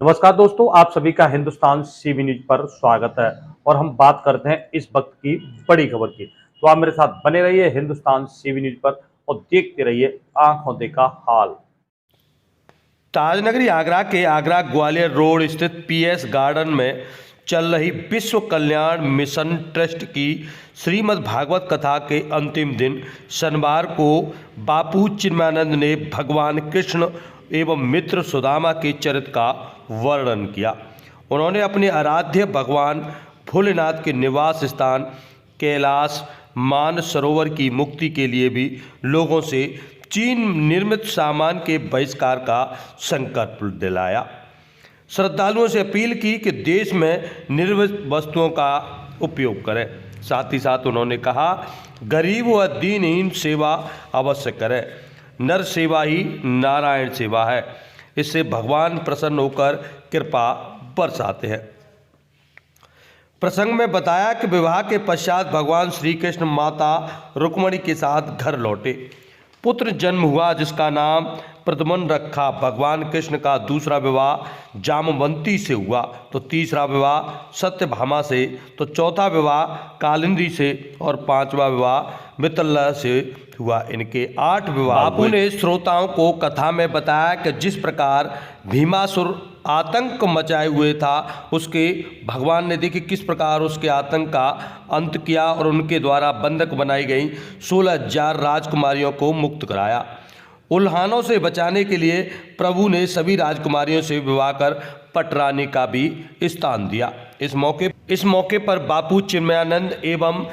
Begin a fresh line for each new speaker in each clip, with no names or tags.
नमस्कार दोस्तों, आप सभी का हिंदुस्तान सीबी न्यूज पर स्वागत है और हम बात करते हैं इस वक्त की बड़ी खबर की। तो आप मेरे साथ बने रहिए हिंदुस्तान सीबी न्यूज पर और देखते रहिए आंखों देखा हाल।
ताजनगरी आगरा के आगरा ग्वालियर रोड स्थित पीएस गार्डन में चल रही विश्व कल्याण मिशन ट्रस्ट की श्रीमद् भागवत कथा के अंतिम दिन शनिवार को बापू चिन्मयानंद ने भगवान कृष्ण एवं मित्र सुदामा के चरित्र का वर्णन किया। उन्होंने अपने आराध्य भगवान भोलेनाथ के निवास स्थान कैलाश मानसरोवर की मुक्ति के लिए भी लोगों से चीन निर्मित सामान के बहिष्कार का संकल्प दिलाया। श्रद्धालुओं से अपील की कि देश में निर्मित वस्तुओं का उपयोग करें। साथ ही साथ उन्होंने कहा, गरीब व दीनहीन सेवा अवश्य करें। नर सेवा ही नारायण सेवा है। इससे भगवान प्रसन्न होकर कृपा बरसाते हैं। प्रसंग में बताया कि विवाह के पश्चात भगवान श्री कृष्ण माता रुक्मिणी के साथ घर लौटे। पुत्र जन्म हुआ जिसका नाम प्रद्युम्न रखा। भगवान कृष्ण का दूसरा विवाह जामवंती से हुआ, तो तीसरा विवाह सत्यभामा से, तो चौथा विवाह कालिंदी से और पांचवा विवाह मितल्ला से हुआ। इनके 8 विवाह। बापू ने श्रोताओं को कथा में बताया कि जिस प्रकार भीमासुर आतंक मचाए हुए था, उसके भगवान ने देखिए किस प्रकार उसके आतंक का अंत किया और उनके द्वारा बंधक बनाई गई 16,000 राजकुमारियों को मुक्त कराया। उल्हानों से बचाने के लिए प्रभु ने सभी राजकुमारियों से विवाह कर पटरानी का भी स्थान दिया। इस मौके पर बापू चिन्मयानंद एवं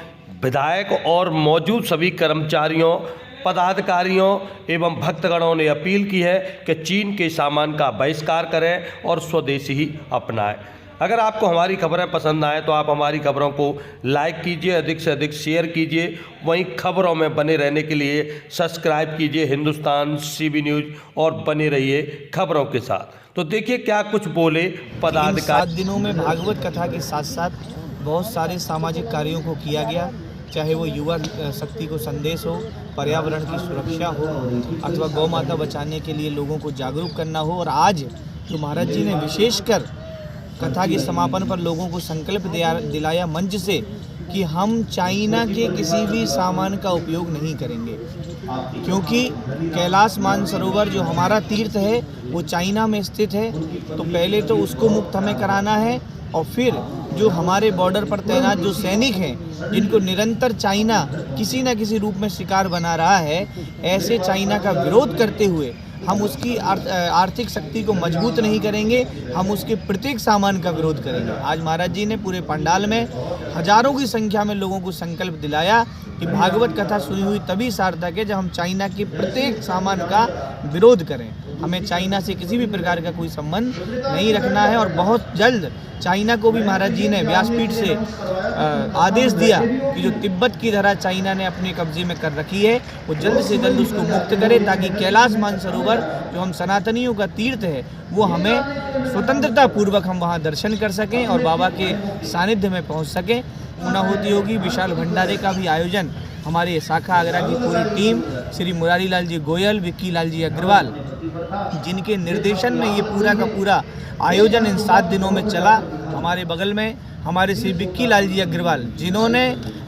विधायक और मौजूद सभी कर्मचारियों, पदाधिकारियों एवं भक्तगणों ने अपील की है कि चीन के सामान का बहिष्कार करें और स्वदेशी ही अपनाएं। अगर आपको हमारी खबरें पसंद आए तो आप हमारी खबरों को लाइक कीजिए, अधिक से अधिक शेयर कीजिए। वहीं खबरों में बने रहने के लिए सब्सक्राइब कीजिए हिंदुस्तान सीबी न्यूज और बने रहिए खबरों के साथ। तो देखिए क्या कुछ बोले पदाधिकारी।
7 दिनों में भागवत कथा के साथ साथ बहुत सारे सामाजिक कार्यों को किया गया, चाहे वो युवा शक्ति को संदेश हो, पर्यावरण की सुरक्षा हो, अथवा गौ माता बचाने के लिए लोगों को जागरूक करना हो। और आज जो महाराज जी ने विशेषकर कथा के समापन पर लोगों को संकल्प दिलाया मंच से कि हम चाइना के किसी भी सामान का उपयोग नहीं करेंगे, क्योंकि कैलाश मानसरोवर जो हमारा तीर्थ है वो चाइना में स्थित है। तो पहले तो उसको मुक्त हमें कराना है और फिर जो हमारे बॉर्डर पर तैनात जो सैनिक हैं, जिनको निरंतर चाइना किसी न किसी रूप में शिकार बना रहा है, ऐसे चाइना का विरोध करते हुए हम उसकी आर्थिक शक्ति को मजबूत नहीं करेंगे, हम उसके प्रत्येक सामान का विरोध करेंगे। आज महाराज जी ने पूरे पंडाल में हजारों की संख्या में लोगों को संकल्प दिलाया कि भागवत कथा सुनी हुई तभी सार्थक है जब हम चाइना के प्रत्येक सामान का विरोध करें। हमें चाइना से किसी भी प्रकार का कोई संबंध नहीं रखना है और बहुत जल्द चाइना को भी महाराज जी ने व्यासपीठ से आदेश दिया कि जो तिब्बत की धरा चाइना ने अपने कब्जे में कर रखी है वो जल्द से जल्द उसको मुक्त करे, ताकि कैलाश मानसरोवर जो हम सनातनियों का तीर्थ है वो हमें स्वतंत्रता पूर्वक हम वहाँ दर्शन कर सकें और बाबा के सानिध्य में पहुँच सकें। पूर्णाहुति होगी, विशाल भंडारे का भी आयोजन हमारे शाखा आगरा की पूरी टीम, श्री मुरारी लाल जी गोयल, विक्की लाल जी अग्रवाल, जिनके निर्देशन में ये पूरा का पूरा आयोजन इन 7 दिनों में चला। हमारे बगल में हमारे श्री विक्की लाल जी अग्रवाल, जिन्होंने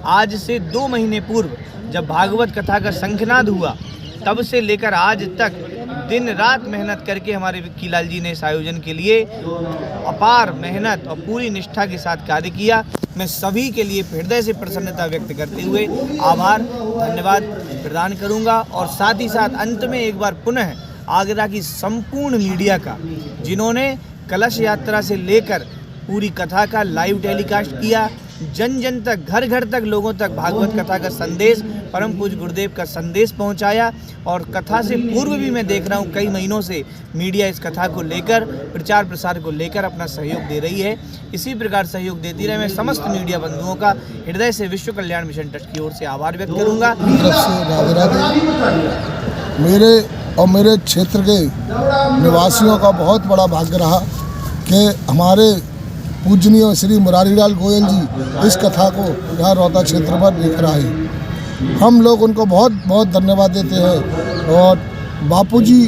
आज से 2 महीने पूर्व जब भागवत कथा का शंखनाद हुआ तब से लेकर आज तक दिन रात मेहनत करके हमारे विक्की लाल जी ने इस आयोजन के लिए अपार मेहनत और पूरी निष्ठा के साथ कार्य किया। मैं सभी के लिए हृदय से प्रसन्नता व्यक्त करते हुए आभार धन्यवाद प्रदान करूंगा। और साथ ही साथ अंत में एक बार पुनः आगरा की संपूर्ण मीडिया का, जिन्होंने कलश यात्रा से लेकर पूरी कथा का लाइव टेलीकास्ट किया, जन जन तक, घर घर तक, लोगों तक भागवत कथा का संदेश, परम पूज्य गुरुदेव का संदेश पहुंचाया। और कथा से पूर्व भी मैं देख रहा हूं कई महीनों से मीडिया इस कथा को लेकर, प्रचार प्रसार को लेकर अपना सहयोग दे रही है। इसी प्रकार सहयोग देती रहे। मैं समस्त मीडिया बंधुओं का हृदय से विश्व कल्याण मिशन ट्रस्ट की ओर से आभार व्यक्त करूँगा।
मेरे और मेरे क्षेत्र के निवासियों का बहुत बड़ा भाग्य रहा कि हमारे पूजनीय श्री मुरारी लाल गोयल जी इस कथा को यहाँ रोहता क्षेत्र पर लेकर आए। हम लोग उनको बहुत बहुत धन्यवाद देते हैं और बापूजी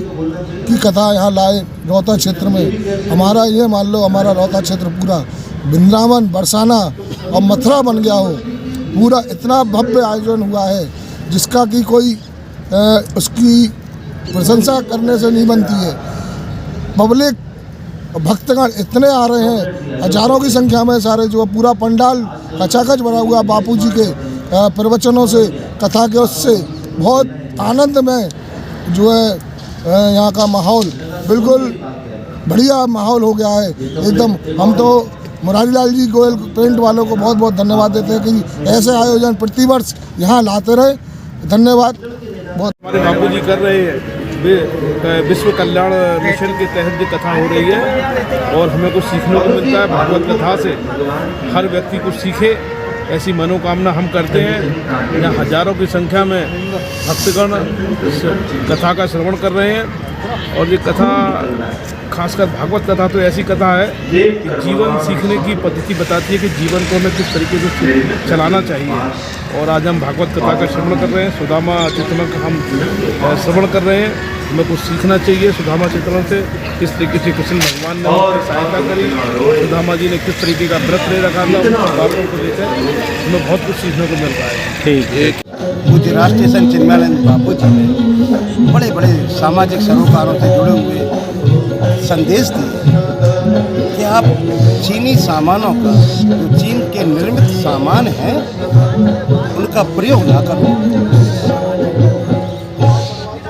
की कथा यहाँ लाए रोहता क्षेत्र में। हमारा ये मान लो हमारा रोहता क्षेत्र पूरा वृंदावन बरसाना और मथुरा बन गया हो। पूरा इतना भव्य आयोजन हुआ है जिसका कि कोई उसकी प्रशंसा करने से नहीं बनती है। पब्लिक भक्तगण इतने आ रहे हैं, हजारों की संख्या में सारे, जो पूरा पंडाल खचाखच भरा हुआ बापूजी के प्रवचनों से, कथा के उससे बहुत आनंद में जो है यहाँ का माहौल बिल्कुल बढ़िया माहौल हो गया है एकदम। हम तो मुरारी लाल जी गोयल पेंट वालों को बहुत बहुत धन्यवाद देते हैं कि ऐसे आयोजन प्रतिवर्ष यहाँ लाते रहे। धन्यवाद। बहुत
हमारे बापूजी कर रहे हैं विश्व कल्याण मिशन के तहत जो कथा हो रही है और हमें कुछ सीखने को मिलता है भागवत कथा से। हर व्यक्ति कुछ सीखे ऐसी मनोकामना हम करते हैं। यहाँ हजारों की संख्या में भक्तगण कथा का श्रवण कर रहे हैं और ये कथा खासकर भागवत कथा तो ऐसी कथा है कि जीवन सीखने की पद्धति बताती है कि जीवन को हमें किस तरीके से चलाना चाहिए। और आज हम भागवत कथा का श्रवण कर रहे हैं, सुदामा चित्रण का हम श्रवण कर रहे हैं। हमें कुछ सीखना चाहिए सुदामा चित्रण से, किस तरीके से कृष्ण भगवान ने उनकी सहायता करी, सुदामा जी ने किस तरीके का व्रत ले रखा था, उन बातों को लेकर हमें बहुत कुछ सीखने को मिलता है।
ठीक।
पूज्य राष्ट्रीय संत चिन्मयानंद बापू जी ने बड़े बड़े सामाजिक सरोकारों से जुड़े हुए संदेश दिए कि आप चीनी सामानों का, जो चीन के निर्मित सामान हैं, उनका प्रयोग ना करो,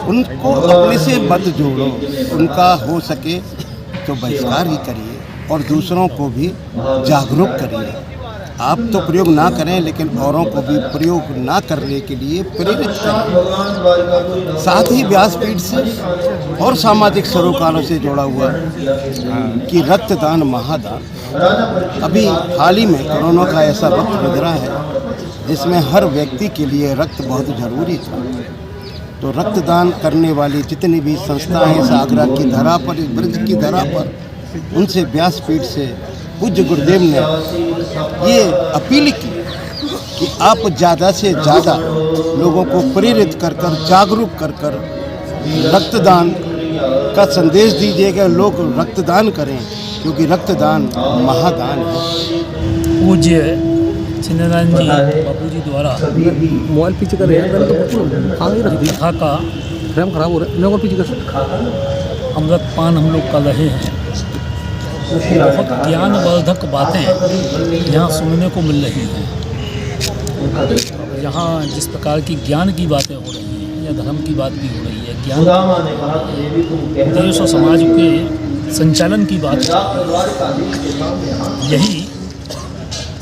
उनको अपने से मत जोड़ो, उनका हो सके तो बहिष्कार ही करिए और दूसरों को भी जागरूक करिए। आप तो प्रयोग ना करें लेकिन औरों को भी प्रयोग ना करने के लिए प्रेरित करें। साथ ही व्यासपीठ से और सामाजिक सरोकारों से जुड़ा हुआ कि रक्तदान महादान। अभी हाल ही में कोरोना का ऐसा वक्त गुजरा है जिसमें हर व्यक्ति के लिए रक्त बहुत ज़रूरी था। तो रक्तदान करने वाली जितनी भी संस्थाएं इस आगरा की धरा पर, इस ब्रज की धरा पर, उनसे व्यासपीठ से पूज्य गुरुदेव ने ये अपील की कि आप ज़्यादा से ज़्यादा लोगों को प्रेरित कर कर, जागरूक कर कर रक्तदान का संदेश दीजिएगा। लोग रक्तदान करें क्योंकि रक्तदान महादान है।
पूज्य चिन्मयानंद जी बापू जी द्वारा
मोबाइल पीछे कर रहे हैं,
कथा का
फ्रेम खराब हो रहा है, और पीछे कर
अमृत पान हम लोग कर रहे हैं। बहुत ज्ञानवर्धक बातें यहाँ सुनने को मिल रही हैं। यहाँ जिस प्रकार की ज्ञान की बातें हो रही हैं या धर्म की बात भी हो रही है, ज्ञान देश और समाज के संचालन की बात हो रही है, यही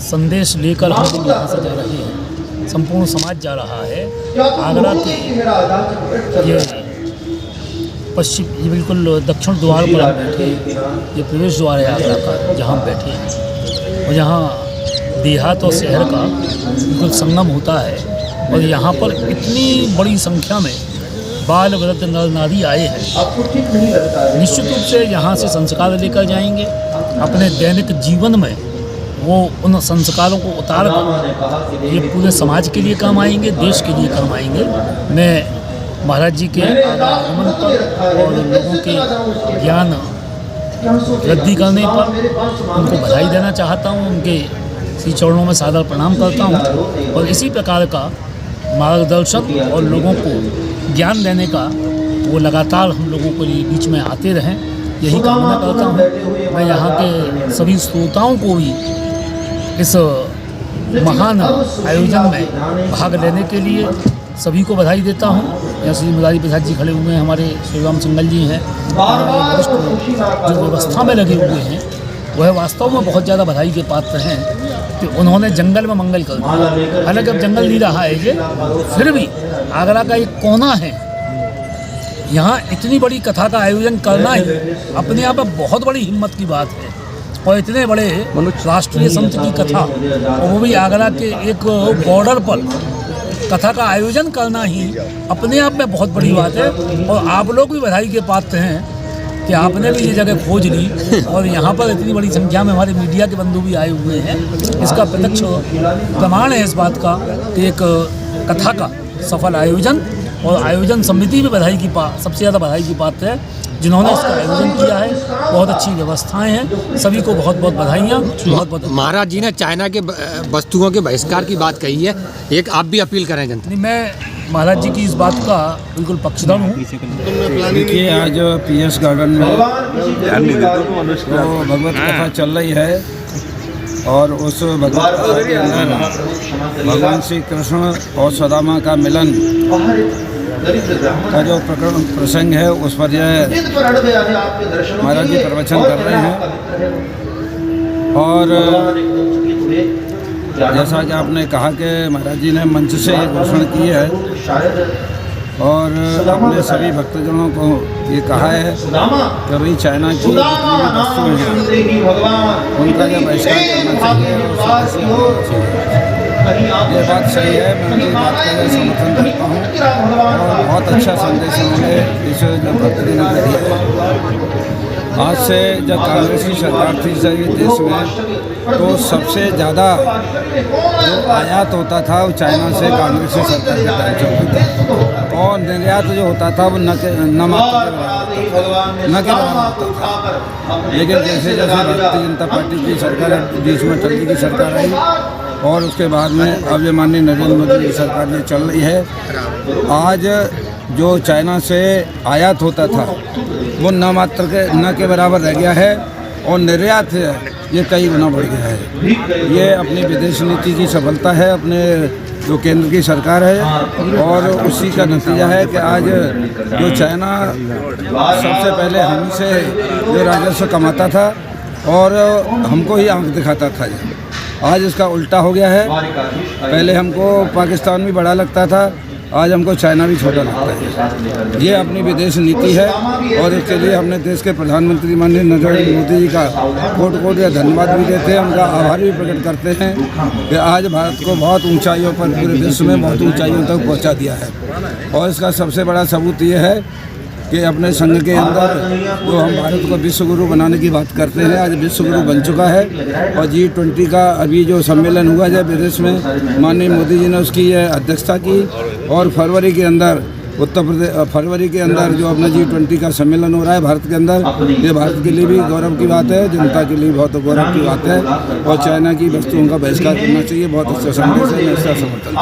संदेश लेकर हम लोग यहाँ से जा रहे हैं। संपूर्ण समाज जा रहा है। आगरा के ये पश्चिम, ये बिल्कुल दक्षिण द्वार पर हम बैठे, ये प्रवेश द्वार है आगरा का, जहाँ हम बैठे हैं। और यहाँ देहात और शहर का बिल्कुल संगम होता है और यहाँ पर इतनी बड़ी संख्या में बाल वृद्ध नर नारी आए हैं। निश्चित रूप से यहाँ से संस्कार लेकर जाएंगे, अपने दैनिक जीवन में वो उन संस्कारों को उतार कर ये पूरे समाज के लिए काम आएंगे, देश के लिए काम आएंगे। मैं महाराज जी के आगमन पर और लोगों के ज्ञान वृद्धि करने पर उनको बधाई देना चाहता हूँ, उनके श्री चरणों में सादर प्रणाम करता हूँ। और इसी प्रकार का मार्गदर्शन और लोगों को ज्ञान देने का वो लगातार हम लोगों के बीच में आते रहें, यही कामना करता हूँ। मैं यहाँ के सभी श्रोताओं को भी इस महान आयोजन में भाग लेने के लिए सभी को बधाई देता हूँ। यहाँ श्री मुरारी प्रसाद जी खड़े हुए हैं, हमारे श्री राम सिंगल जी हैं, वरिष्ठ जो व्यवस्था में लगे हुए हैं, वह वास्तव में बहुत ज़्यादा बधाई के पात्र हैं कि उन्होंने जंगल में मंगल कर दिया। हालांकि अब जंगल नहीं रहा है ये, फिर भी आगरा का एक कोना है, यहाँ इतनी बड़ी कथा का आयोजन करना ही अपने आप में बहुत बड़ी हिम्मत की बात है। और इतने बड़े राष्ट्रीय संत की कथा, और वो भी आगरा के एक बॉर्डर पर कथा का आयोजन करना ही अपने आप में बहुत बड़ी बात है। और आप लोग भी बधाई के पात्र हैं कि आपने भी ये जगह खोज ली और यहाँ पर इतनी बड़ी संख्या में हमारे मीडिया के बंधु भी आए हुए हैं। इसका प्रत्यक्ष प्रमाण है इस बात का कि एक कथा का सफल आयोजन और आयोजन समिति भी सबसे ज़्यादा बधाई की बात है जिन्होंने इसका आयोजन किया है। बहुत अच्छी व्यवस्थाएं हैं, सभी को बहुत बहुत बधाइयाँ। बहुत
महाराज जी ने चाइना के वस्तुओं के बहिष्कार की बात कही है, एक आप भी अपील करें जनता।
नहीं, मैं महाराज जी की इस बात का बिल्कुल पक्षधर हूँ।
देखिए, आज PS गार्डन में तो भगवत कथा चल रही है और उस भगवत कथा के अंदर भगवान श्री कृष्ण और सदामा का मिलन का जो प्रसंग है उस पर यह महाराज जी प्रवचन कर रहे हैं। और जैसा कि आपने कहा कि महाराज जी ने मंच से ये घोषणा की है और अपने सभी भक्तजनों को ये कहा है कि भाई चाइना की जितनी भी वस्तुएं हैं उनका जो बहिष्कार करना चाहिए। ये बात सही है, मैं उनकी बात का जो समर्थन करता हूँ और बहुत अच्छा संदेश उन्होंने इस जो भक्तजनों को दिया है। आज से जब कांग्रेस की सरकार थी देश में तो सबसे ज़्यादा जो आयात होता था वो चाइना से कांग्रेस की सरकार के टाइम से होता था और निर्यात जो होता था वो न के बराबर होता था। लेकिन जैसे जैसे भारतीय जनता पार्टी की सरकार बीच में टल्ली की सरकार आई और उसके बाद में अब ये माननीय नरेंद्र मोदी की सरकार ये चल रही है, आज जो चाइना से आयात होता था वो न के बराबर रह गया है और निर्यात है ये कई गुना बढ़ गया है। ये अपनी विदेश नीति की सफलता है, अपने जो केंद्र की सरकार है और उसी का नतीजा है कि आज जो चाइना सबसे पहले हमसे जो राजस्व कमाता था और हमको ही आंख दिखाता था, आज इसका उल्टा हो गया है। पहले हमको पाकिस्तान भी बड़ा लगता था, आज हमको चाइना भी छोटा लगता है। ये अपनी विदेश नीति है और इसके लिए हमने देश के प्रधानमंत्री माननीय नरेंद्र मोदी जी का कोट कोट का धन्यवाद भी देते हैं, उनका आभार भी प्रकट करते हैं कि आज भारत को बहुत ऊंचाइयों पर पूरे विश्व में बहुत ऊंचाइयों तक पहुंचा दिया है। और इसका सबसे बड़ा सबूत ये है कि अपने संघ के अंदर जो हम भारत को विश्व गुरु बनाने की बात करते हैं, आज विश्व गुरु बन चुका है। और G20 का अभी जो सम्मेलन हुआ है विदेश में, माननीय मोदी जी ने उसकी अध्यक्षता की और फरवरी के अंदर फरवरी के अंदर जो अपना G20 का सम्मेलन हो रहा है भारत के अंदर, ये भारत के लिए भी गौरव की बात है, जनता के लिए बहुत गौरव की बात है। और चाइना की वस्तुओं का बहिष्कार करना चाहिए, बहुत अच्छा संदेश है, इसका समर्थन।